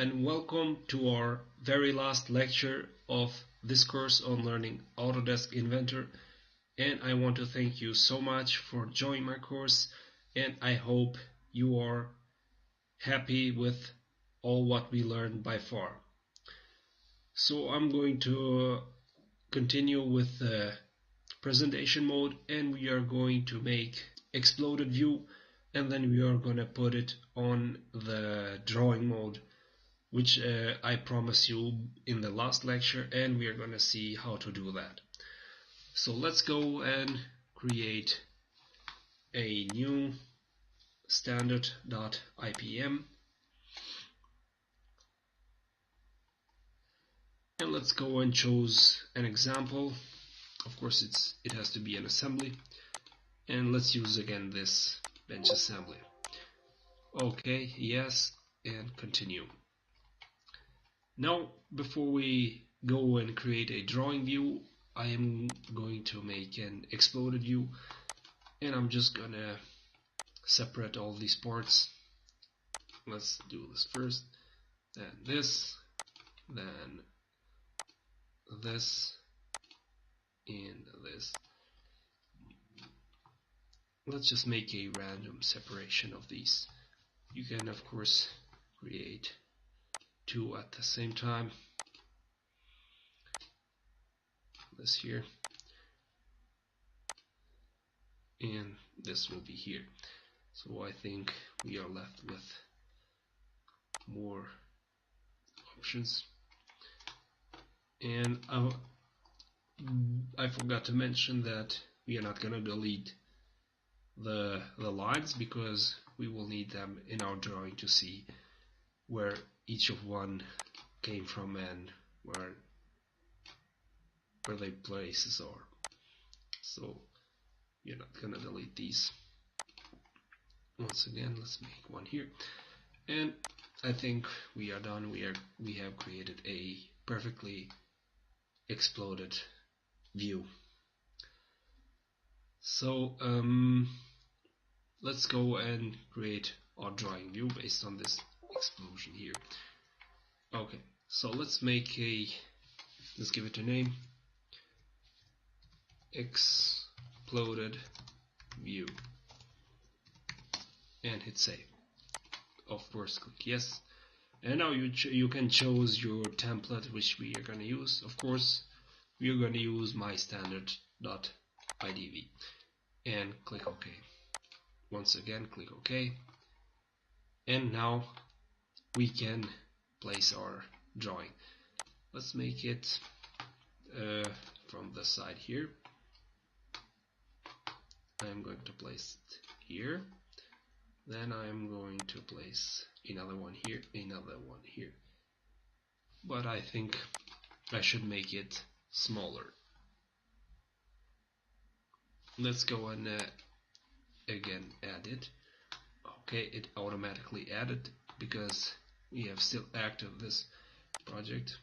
and welcome to our very last lecture of this course on learning Autodesk Inventor, and I want to thank you so much for joining my course, and I hope you are happy with all what we learned by far. So I'm going to continue with the presentation mode, and we are going to make exploded view, and then we are going to put it on the drawing mode, which I promised you in the last lecture, and we are going to see how to do that. So let's go and create a new standard.ipm, and let's go and choose an example. Of course it has to be an assembly, and let's use again this bench assembly. Okay, yes, and continue. Now, before we go and create a drawing view, I am going to make an exploded view, and I'm just gonna separate all these parts. Let's do this first, then this, then this, and this. Let's just make a random separation of these. You can of course create two at the same time. This here, and this will be here. So I think we are left with more options. And I forgot to mention that we are not going to delete the lines, because we will need them in our drawing to see where each of one came from and where their places are. So you're not gonna delete these. Once again, let's make one here, and I think we are done. We have created a perfectly exploded view. So let's go and create our drawing view based on this explosion here. Okay, so let's give it a name, exploded view, and hit save. Of course, click yes, and now you can choose your template which we are going to use. Of course, we are going to use my standard.idv, and click OK. Once again, click OK, and now we can place our drawing. Let's make it from the side here. I'm going to place it here, then I'm going to place another one here, another one here, but I think I should make it smaller. Let's go and again add it. Okay, it automatically added because we have still active this project.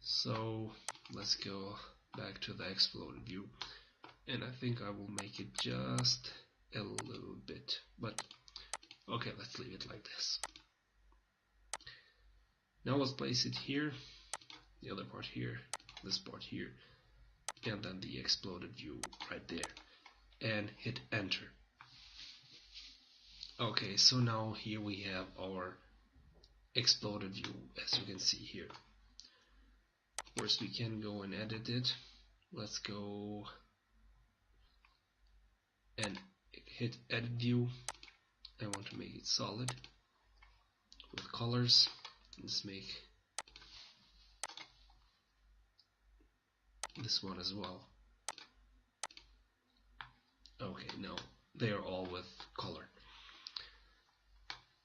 So let's go back to the exploded view, and I think I will make it just a little bit, but okay, let's leave it like this. Now let's place it here, the other part here, this part here, and then the exploded view right there, and hit enter. Okay, so now here we have our exploded view, as you can see here. Of course, we can go and edit it. Let's go and hit edit view. I want to make it solid with colors. Let's make this one as well. Okay, now they are all with color.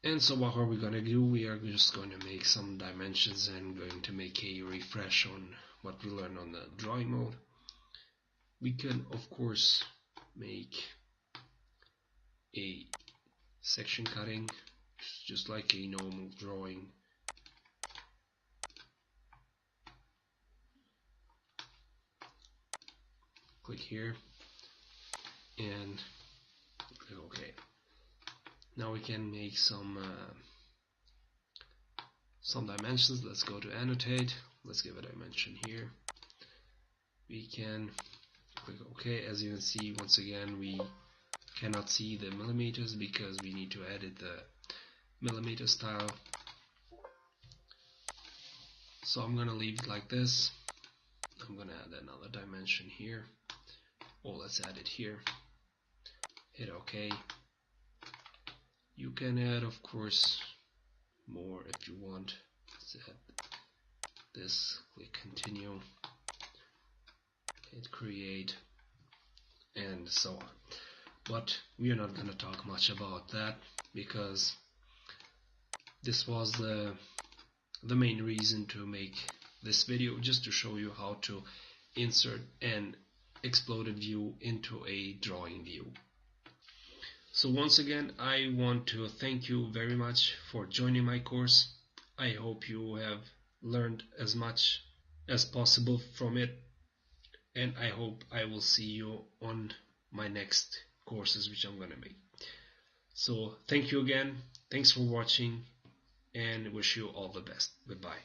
And so what are we going to do? We are just going to make some dimensions and going to make a refresh on what we learned on the drawing mode. We can of course make a section cutting just like a normal drawing. Click here and click OK. Now we can make some some dimensions. Let's go to annotate. Let's give a dimension here. We can click OK. As you can see, once again, we cannot see the millimeters because we need to edit the millimeter style. So I'm gonna leave it like this. I'm gonna add another dimension here. Oh, let's add it here. Hit OK. You can add, of course, more if you want. Let's add this. Click continue. Hit create, and so on. But we are not going to talk much about that because this was the main reason to make this video, just to show you how to insert an exploded view into a drawing view. So once again, I want to thank you very much for joining my course. I hope you have learned as much as possible from it, and I hope I will see you on my next courses which I'm gonna make. So thank you again, thanks for watching, and wish you all the best. Goodbye.